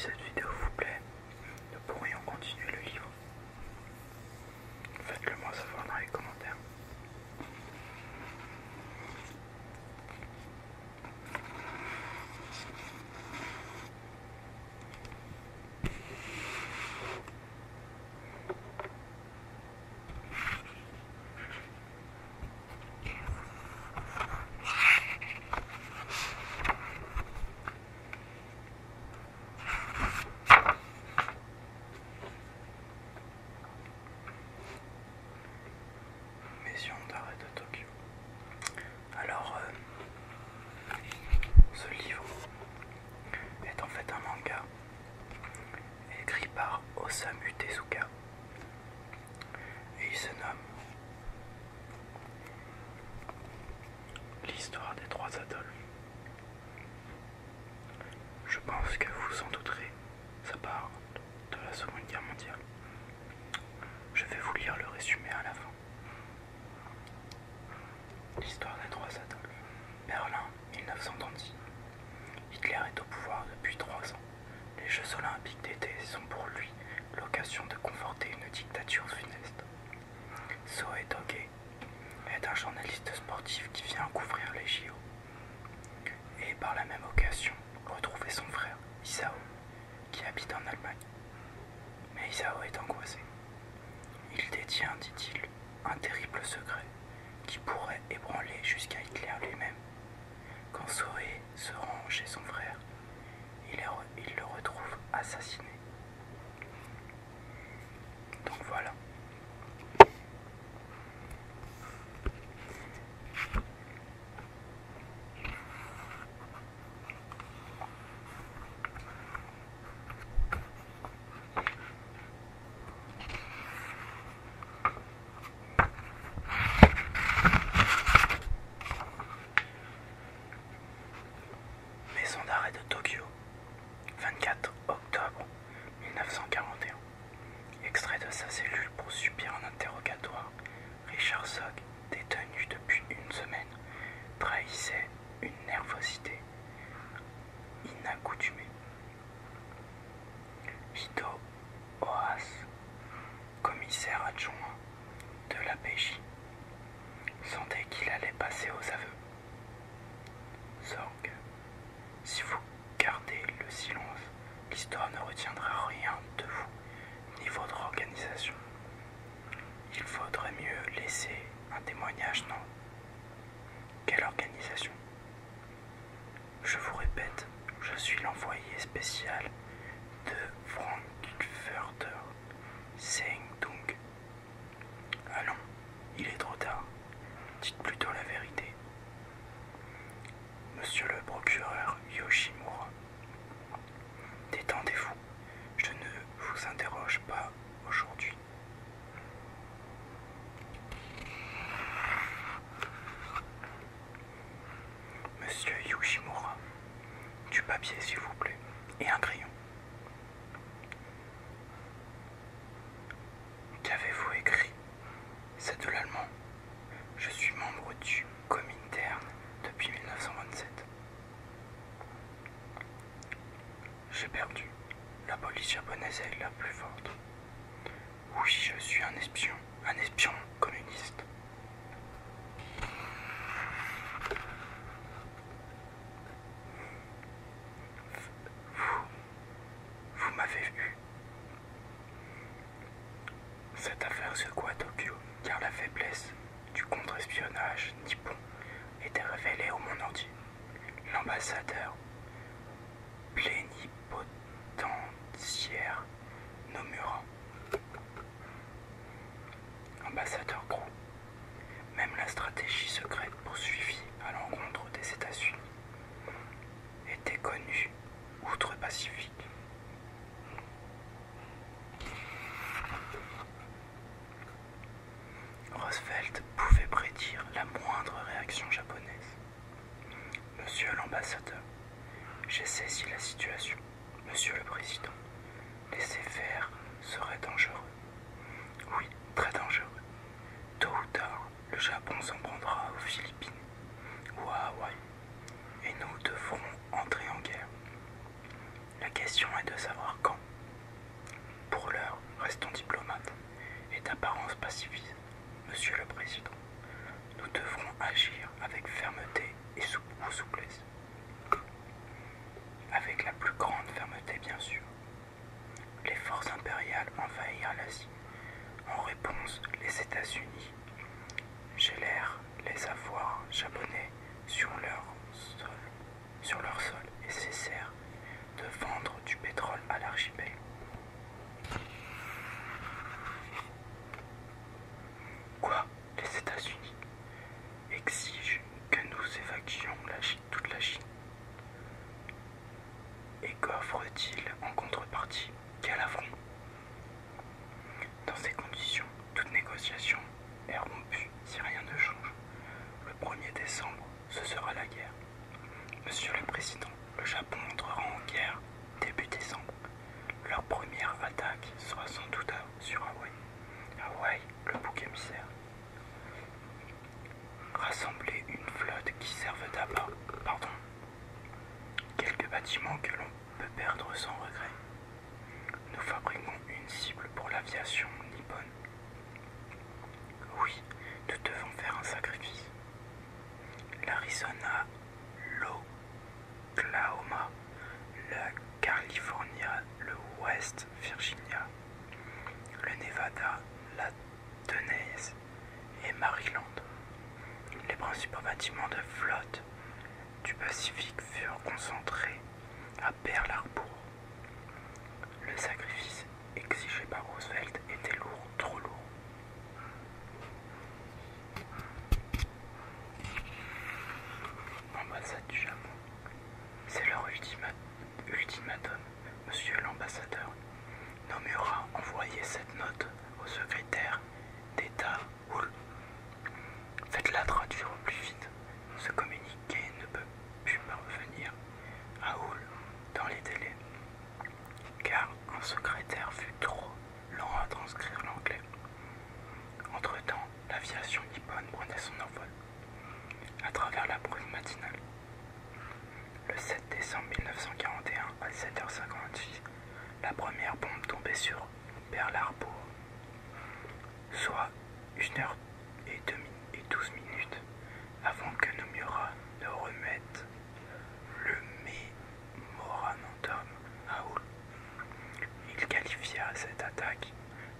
cette vidéo vous plaît, nous pourrions continuer le livre. Faites-le moi savoir dans les commentaires. Maison d'arrêt de Tokyo. Alors, ce livre est en fait un manga écrit par Osamu Tezuka et il se nomme L'histoire des trois Adolphes. Je pense que vous vous en douterez, ça part de la Seconde Guerre mondiale. Je vais vous lire le résumé à la fin. L'histoire des trois Adolphes. Berlin, 1936. Hitler est au pouvoir depuis 3 ans. Les Jeux Olympiques d'été sont pour lui l'occasion de conforter une dictature funeste. Soe Doge est un journaliste sportif qui vient couvrir les JO. Et par la même occasion, retrouver son frère, Isao, qui habite en Allemagne. Mais Isao est angoissé. Il détient, dit-il, un terrible secret qui pourrait ébranler jusqu'à Hitler lui-même. Quand Soe se rend chez son frère, il le retrouve assassiné. Donc voilà. Maison d'arrêt de Tokyo, 24 octobre 1941. Extrait de sa cellule pour subir un interrogatoire. Richard Sogg, détenu depuis une semaine, trahissait une nervosité inaccoutumée. Hito Oas, commissaire adjoint de la PJ, sentait qu'il allait passer aux aveux. Sorg, si vous gardez le silence, l'histoire ne retiendra rien de vous, ni votre organisation. Il faudrait mieux laisser un témoignage, non? Quelle organisation? Je vous répète, je suis l'envoyé spécial de Frankfurter Zeitung. Allons, il est trop tard. Dites plutôt la vérité. Monsieur le procureur Yoshimura, détendez-vous, je ne vous interroge pas aujourd'hui. Monsieur Yoshimura, du papier s'il vous plaît, et un crayon. Qu'avez-vous écrit? C'est de l'allemand. Je suis membre du Comintern depuis 1927. J'ai perdu. La police japonaise est la plus forte. Oui, je suis un espion communiste. Vous m'avez vu. Cette affaire secoua Tokyo, car la faiblesse du contre-espionnage nippon était révélée au monde entier. L'ambassadeur plénipotentiaire Nomura, ambassadeur Gros, même la stratégie secrète poursuivie à l'encontre des États-Unis était connue outre-Pacifique. Roosevelt pouvait prédire la moindre réaction japonaise. Monsieur l'ambassadeur, j'ai saisi la situation. Monsieur le président, laisser faire serait dangereux. Oui, très dangereux. Tôt ou tard, le Japon s'en prendra aux Philippines ou à Hawaï, et nous devrons entrer en guerre. La question est de savoir 11, les États-Unis gélèrent les avoirs japonais sur leur sol et cessèrent de vendre du pétrole à l'archipel. Quoi? Les États-Unis exigent que nous évacuions toute la Chine. Et qu'offre-t-il en contrepartie? Quel affront! Dans ces conditions, toute négociation est rompue si rien ne change. Le 1er décembre, ce sera la guerre. Monsieur le Président, le Japon entrera en guerre début décembre. Leur première attaque sera sans doute sur Hawaï. Hawaï, le bouc émissaire. Rassembler une flotte qui serve d'appât, quelques bâtiments que l'on peut perdre sans regret. Nous fabriquons une cible pour l'aviation nippone. Oui, nous devons faire un sacrifice. L'Arizona, l'Oklahoma, la Californie, le West Virginia, le Nevada, la Tennessee et Maryland. Les principaux bâtiments de flotte du Pacifique furent concentrés à Pearl Harbor. Le sacrifice exigé par Roosevelt était lourd, trop lourd. Ambassade du Japon. C'est leur ultimatum. Monsieur l'ambassadeur Nomura envoyait cette note au secrétaire d'État Hull. Faites-la traduire au plus vite. Ce communiqué ne peut plus parvenir à Hull dans les délais, car un secrétaire fut trop lent à transcrire l'anglais. Entre-temps, l'aviation nippone prenait son envol à travers la brume matinale. Le 7 décembre 1941, à 7h56, la première bombe tombait sur Pearl Harbor, soit 1h12 avant que Nomura ne remette le mémorandum à Hull. Il qualifia cette attaque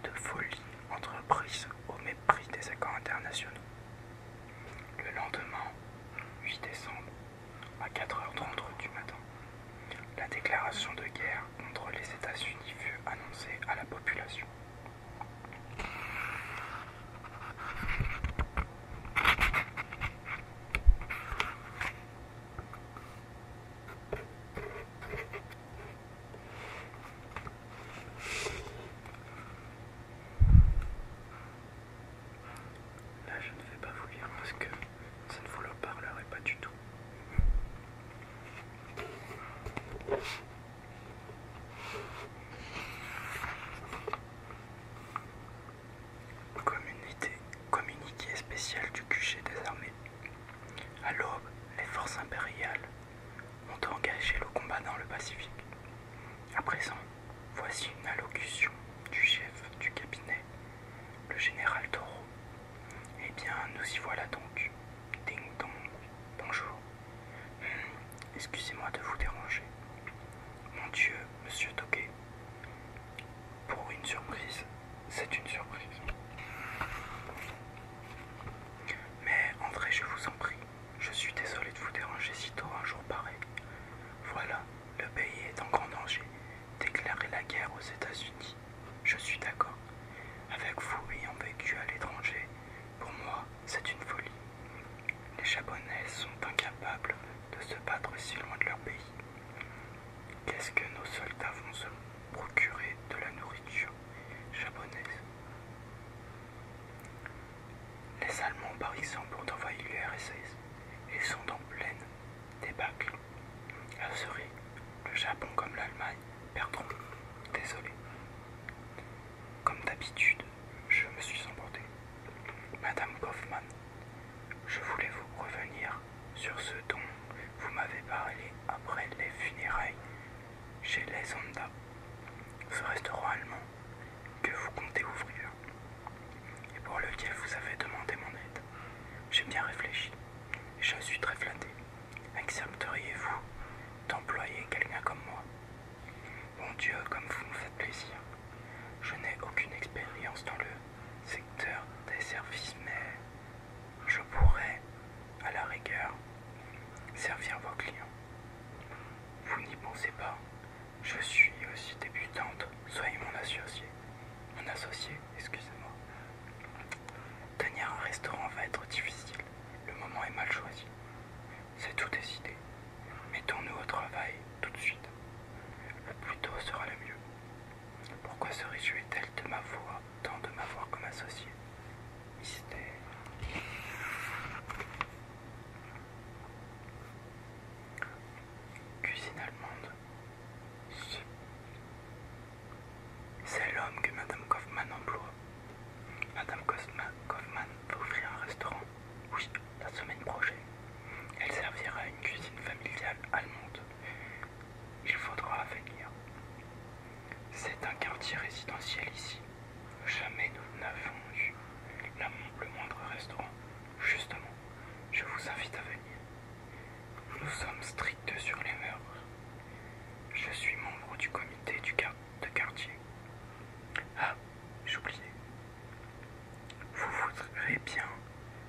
de folie entreprise au mépris des accords internationaux. Le lendemain, 8 décembre, à 4h30 du matin, la déclaration de guerre contre les États-Unis fut annoncée à la population. Là, je ne vais pas vous lire parce que ça ne vous le parlerait pas du tout. Communiqué spécial du QG des armées. À l'aube, les forces impériales ont engagé le combat dans le Pacifique. À présent, voici une allocution du chef du cabinet, le général Toro. Eh bien, nous y voilà donc. Ding dong. Bonjour. Excusez-moi de vous déranger. Mon Dieu, monsieur Toquet. Pour une surprise, c'est une surprise. Mais entrez, je vous en prie. Je suis désolé de vous déranger si tôt un jour pareil. Voilà, le pays est en grand danger. Déclarer la guerre aux États-Unis. Je suis d'accord. Avec vous ayant vécu à l'étranger, pour moi, c'est une folie. Les Japonais sont incapables de se battre si loin de leur pays. Qu'est-ce que nos soldats vont se procurer de la nourriture japonaise? Les Allemands, par exemple, ont envahi l'URSS. Ils sont en pleine débâcle. Algérie, le Japon comme l'Allemagne perdront. Désolé. Comme d'habitude, je me suis emporté. Madame Kaufmann, je voulais vous revenir sur ce dont vous m'avez parlé après les funérailles chez les Honda. Ce restaurant allemand que vous comptez ouvrir et pour lequel vous avez demandé mon aide. J'ai bien réfléchi et je suis très flatté. Accepteriez-vous d'employer quelqu'un comme moi? Mon Dieu, comme vous me faites plaisir. Je n'ai aucune expérience dans le secteur des services, mais je pourrais, à la rigueur, servir vos clients. Vous n'y pensez pas, je suis aussi débutante, soyez mon associé. Mon associé, excusez-moi. Tenir un restaurant va être difficile, le moment est mal choisi. C'est tout décidé. Mettons-nous au travail tout de suite. Le plus tôt sera le mieux. Pourquoi se réjouit-elle de m'avoir, tant de m'avoir comme associé? Mystère. Cuisine allemande. C'est l'homme que Madame Kaufmann emploie. Madame Kaufmann va ouvrir un restaurant. Oui, la semaine prochaine. Elle servira une cuisine familiale allemande. Il faudra venir. C'est un quartier résidentiel ici. Jamais nous n'avons eu le moindre restaurant. Justement, je vous invite à venir. Nous sommes stricts sur les mœurs. Je suis membre du comité de quartier. Ah, j'oubliais. Vous voudrez bien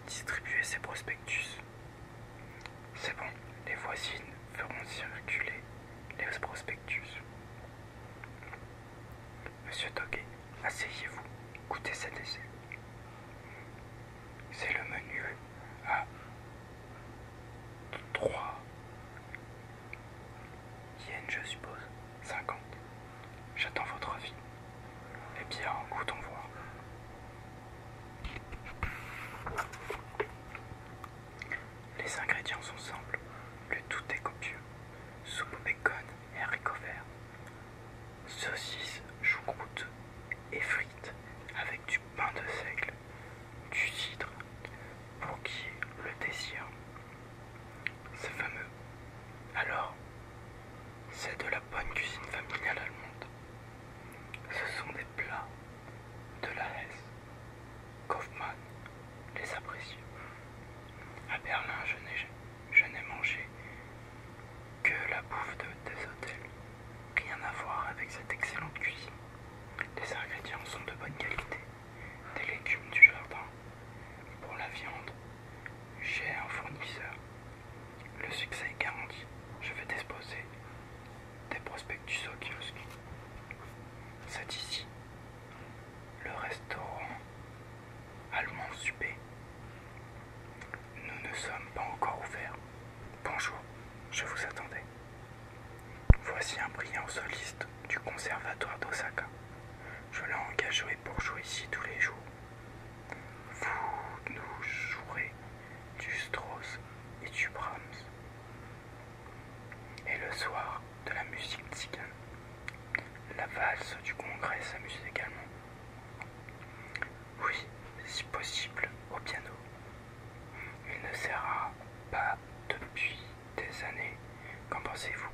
distribuer ces prospectus. C'est bon, les voisines feront circuler les prospectus. Monsieur Toguet, asseyez-vous, goûtez cet essai. C'est le menu à 3 yens, je suppose, 50. J'attends votre avis. Eh bien, goûtons voir. Les ingrédients sont simples, le tout est copieux. Soupe bacon et haricots verts. Saucisses, choucroute et frites avec du pain de seigle, du cidre, pour qui le désire. C'est fameux. Alors, c'est de la bonne cuisine familiale allemande. Ce sont des plats de la Hesse. Kaufmann les apprécie. À Berlin, je n'ai mangé que la bouffe des hôtels. Rien à voir avec cette excellente cuisine. Les ingrédients sont de bonne qualité. Des légumes du jardin. Pour la viande, j'ai un fournisseur. Le succès est garanti. Je vais disposer des prospectus au kiosque. C'est ici. Le restaurant allemand Super. Nous ne sommes pas encore ouverts. Bonjour, je vous attendais. Voici un brillant soliste du conservatoire d'Osaka. Je l'ai engagé pour jouer ici tous les jours. Vous nous jouerez du Strauss et du Brahms. Et le soir, de la musique tzigane. La valse du congrès s'amuse également. Oui, si possible, au piano. Il ne sert pas depuis des années. Qu'en pensez-vous?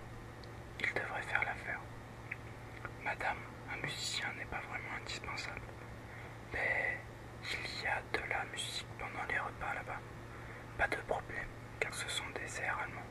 Il devrait faire l'affaire. Madame, un musicien n'est pas vraiment indispensable. Mais il y a de la musique pendant les repas là-bas. Pas de problème, car ce sont des airs allemands.